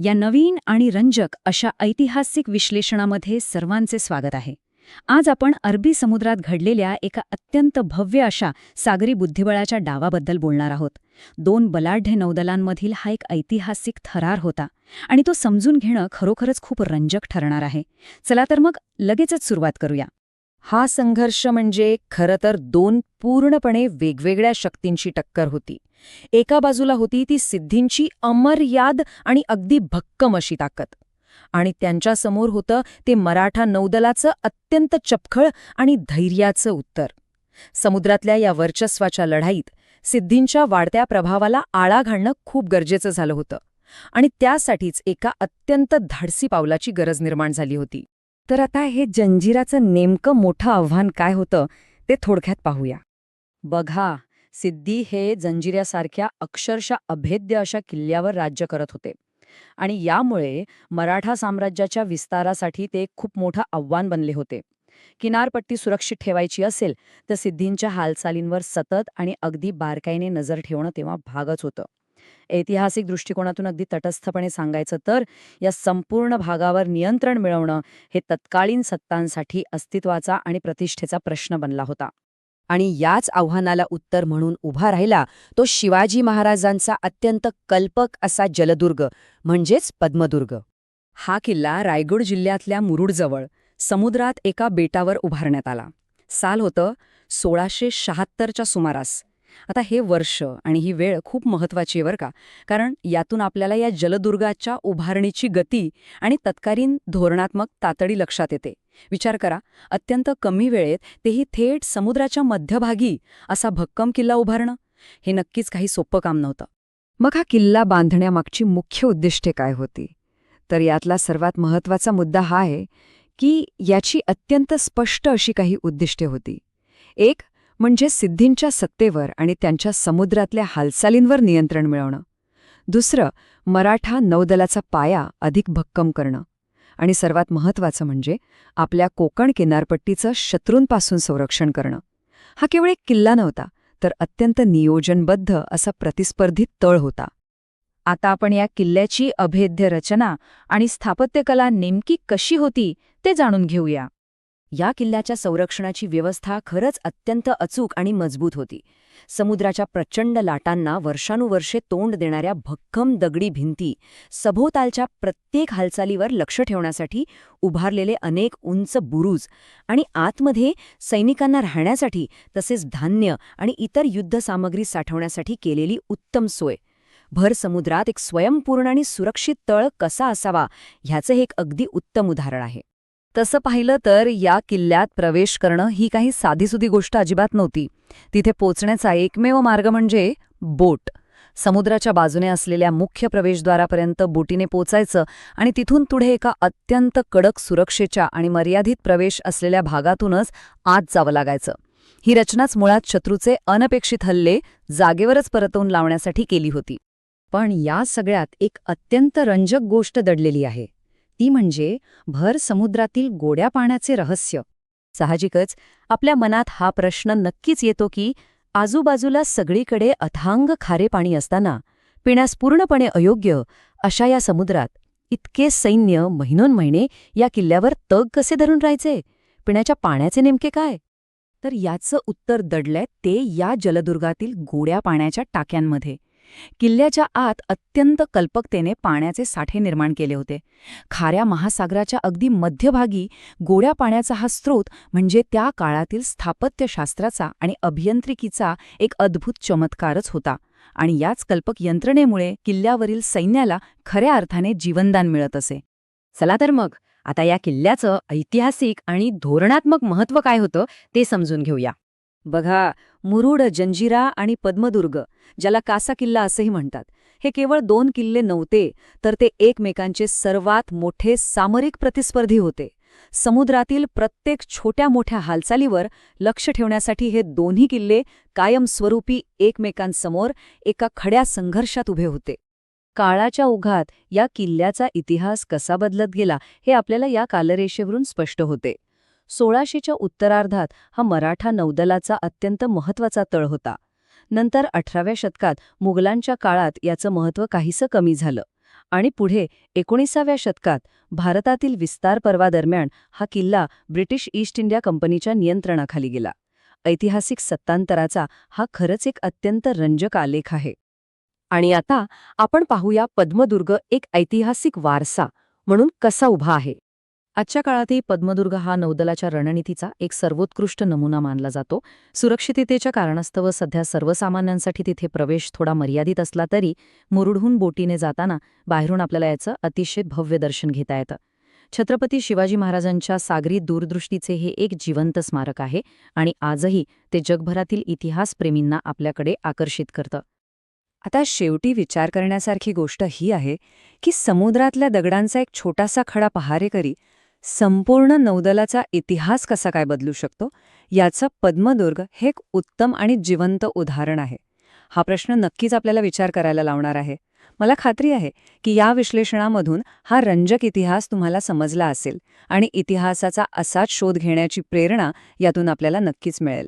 या नवीन आणि रंजक अशा ऐतिहासिक विश्लेषणामध्ये सर्वांचे स्वागत आहे. आज आपण अरबी समुद्रात घडलेल्या एका अत्यंत भव्य अशा सागरी बुद्धिबळाच्या डावाबद्दल बोलणार आहोत. 2 बलाढ्य नौदलांमधील हा एक ऐतिहासिक थरार होता आणि तो समजून घेणं खरोखरच खूप रंजक ठरणार आहे. चला तर मग लगेचच सुरुवात करूया. हा संघर्ष म्हणजे खरं तर 2 पूर्णपणे वेगवेगळ्या शक्तींची टक्कर होती. एका बाजूला होती ती सिद्धींची अमर्याद आणि अगदी भक्कम अशी ताकद, आणि त्यांच्यासमोर होतं ते मराठा नौदलाचं अत्यंत चपखळ आणि धैर्याचं उत्तर. समुद्रातल्या या वर्चस्वाच्या लढाईत सिद्धींच्या वाढत्या प्रभावाला आळा घालणं खूप गरजेचं झालं होतं, आणि त्यासाठीच एका अत्यंत धाडसी पावलाची गरज निर्माण झाली होती. तर आता हे जंजिराचं नेमकं मोठं आव्हान काय होतं ते थोडक्यात पाहूया. बघा, सिद्धी हे जंजिऱ्यासारख्या अक्षरशः अभेद्य अशा किल्ल्यावर राज्य करत होते, आणि यामुळे मराठा साम्राज्याच्या विस्तारासाठी ते एक खूप मोठं आव्हान बनले होते. किनारपट्टी सुरक्षित ठेवायची असेल तर सिद्धींच्या हालचालींवर सतत आणि अगदी बारकाईने नजर ठेवणं तेव्हा भागच होतं. ऐतिहासिक दृष्टिकोनातून अगदी तटस्थपणे सांगायचं तर या संपूर्ण भागावर नियंत्रण मिळवणं हे तत्कालीन सत्तांसाठी अस्तित्वाचा आणि प्रतिष्ठेचा प्रश्न बनला होता. आणि याच आव्हानाला उत्तर म्हणून उभा राहिला तो शिवाजी महाराजांचा अत्यंत कल्पक असा जलदुर्ग, म्हणजेच पद्मदुर्ग. हा किल्ला रायगड जिल्ह्यातल्या मुरुडजवळ समुद्रात एका बेटावर उभारण्यात आला. साल होतं 1676च्या सुमारास. आता हे वर्ष आणि ही वेळ खूप महत्वाची आहे बरं का, कारण यातून आपल्याला या जलदुर्गाच्या उभारणीची गती आणि तत्कालीन धोरणात्मक तातडी लक्षात येते. विचार करा, अत्यंत कमी वेळेत तेही थेट समुद्राच्या मध्यभागी असा भक्कम किल्ला उभारणं हे नक्कीच काही सोपं काम नव्हतं. मग हा किल्ला बांधण्यामागची मुख्य उद्दिष्टे काय होती? तर यातला सर्वात महत्त्वाचा मुद्दा हा आहे की याची अत्यंत स्पष्ट अशी काही उद्दिष्टे होती. एक म्हणजे सिद्धींच्या सत्तेवर आणि त्यांच्या समुद्रातल्या हालचालींवर नियंत्रण मिळवणं. दुसरं, मराठा नौदलाचा पाया अधिक भक्कम करणं. आणि सर्वात महत्त्वाचं म्हणजे आपल्या कोकण किनारपट्टीचं शत्रूंपासून संरक्षण करणं. हा केवळ एक किल्ला नव्हता, तर अत्यंत नियोजनबद्ध असा प्रतिस्पर्धी तळ होता. आता आपण या किल्ल्याची अभेद्य रचना आणि स्थापत्यकला नेमकी कशी होती ते जाणून घेऊया. या किल्ल्याच्या संरक्षणाची व्यवस्था खरंच अत्यंत अचूक आणि मजबूत होती. समुद्राच्या प्रचंड लाटांना वर्षानुवर्षे तोंड देणाऱ्या भक्कम दगडी भिंती, सभोवतालच्या प्रत्येक हालचालीवर लक्ष ठेवण्यासाठी उभारलेले अनेक उंच बुरुज, आणि आतमध्ये सैनिकांना राहण्यासाठी तसेच धान्य आणि इतर युद्धसामग्री साठवण्यासाठी केलेली उत्तम सोय. भर समुद्रात एक स्वयंपूर्ण आणि सुरक्षित तळ कसा असावा ह्याचं हे एक अगदी उत्तम उदाहरण आहे. तसं पाहिलं तर या किल्ल्यात प्रवेश करणं ही काही साधीसुधी गोष्ट अजिबात नव्हती. तिथे पोचण्याचा एकमेव मार्ग म्हणजे बोट. समुद्राच्या बाजूने असलेल्या मुख्य प्रवेशद्वारापर्यंत बोटीने पोचायचं आणि तिथून पुढे एका अत्यंत कडक सुरक्षेच्या आणि मर्यादित प्रवेश असलेल्या भागातूनच आत जावं लागायचं. ही रचनाच मुळात शत्रूचे अनपेक्षित हल्ले जागेवरच परतवून लावण्यासाठी केली होती. पण या सगळ्यात एक अत्यंत रंजक गोष्ट दडलेली आहे. ती म्हणजे भर समुद्रातील गोड्या पाण्याचे रहस्य. साहजिकच आपल्या मनात हा प्रश्न नक्कीच येतो की आजूबाजूला सगळीकडे अथांग खारे पाणी असताना पिण्यास पूर्णपणे अयोग्य अशा या समुद्रात इतके सैन्य महिनोन्महिने या किल्ल्यावर तग कसे धरून राहायचे? पिण्याच्या पाण्याचे नेमके काय? तर याचं उत्तर दडलंय ते या जलदुर्गातील गोड्या पाण्याच्या टाक्यांमध्ये. किल्ल्याच्या आत अत्यंत कल्पकतेने पाण्याचे साठे निर्माण केले होते. खाऱ्या महासागराच्या अगदी मध्यभागी गोड्या पाण्याचा हा स्रोत म्हणजे त्या काळातील स्थापत्यशास्त्राचा आणि अभियांत्रिकीचा एक अद्भुत चमत्कारच होता. आणि याच कल्पक यंत्रणेमुळे किल्ल्यावरील सैन्याला खऱ्या अर्थाने जीवनदान मिळत असे. चला तर मग आता या किल्ल्याचं ऐतिहासिक आणि धोरणात्मक महत्त्व काय होतं ते समजून घेऊया. बघा, मुरुड, जंजिरा आणि पद्मदुर्ग, ज्याला कासा किल्ला असंही म्हणतात, हे केवळ 2 किल्ले नव्हते, तर ते एकमेकांचे सर्वात मोठे सामरिक प्रतिस्पर्धी होते. समुद्रातील प्रत्येक छोट्या मोठ्या हालचालीवर लक्ष ठेवण्यासाठी हे दोन्ही किल्ले कायमस्वरूपी एकमेकांसमोर एका खड्या संघर्षात उभे होते. काळाच्या ओघात या किल्ल्याचा इतिहास कसा बदलत गेला हे आपल्याला या कालरेषेवरून स्पष्ट होते. 1600च्या उत्तरार्धात हा मराठा नौदलाचा अत्यंत महत्त्वाचा तळ होता. नंतर 18व्या शतकात मुघलांच्या काळात याचं महत्त्व काहीसं कमी झालं आणि पुढे 19व्या शतकात भारतातील विस्तार पर्वादरम्यान हा किल्ला ब्रिटिश ईस्ट इंडिया कंपनीच्या नियंत्रणाखाली गेला. ऐतिहासिक सत्तांतराचा हा खरंच एक अत्यंत रंजक आलेख आहे. आणि आता आपण पाहूया पद्मदुर्ग एक ऐतिहासिक वारसा म्हणून कसा उभा आहे. आजच्या काळातही पद्मदुर्ग हा नौदलाच्या रणनीतीचा एक सर्वोत्कृष्ट नमुना मानला जातो. सुरक्षिततेच्या कारणास्तव सध्या सर्वसामान्यांसाठी तिथे प्रवेश थोडा मर्यादित असला तरी मुरुडहून बोटीने जाताना बाहेरून आपल्याला याचं अतिशय भव्य दर्शन घेता येतं. छत्रपती शिवाजी महाराजांच्या सागरी दूरदृष्टीचे हे एक जिवंत स्मारक आहे आणि आजही ते जगभरातील इतिहासप्रेमींना आपल्याकडे आकर्षित करतं. आता शेवटी विचार करण्यासारखी गोष्ट ही आहे की समुद्रातल्या दगडांचा एक छोटासा खडा पहारेकरी संपूर्ण नौदलाचा इतिहास कसा काय बदलू शकतो, याचं पद्मदुर्ग हे एक उत्तम आणि जिवंत उदाहरण आहे. हा प्रश्न नक्कीच आपल्याला विचार करायला लावणार आहे. मला खात्री आहे की या विश्लेषणामधून हा रंजक इतिहास तुम्हाला समजला असेल आणि इतिहासाचा असाच शोध घेण्याची प्रेरणा यातून आपल्याला नक्कीच मिळेल.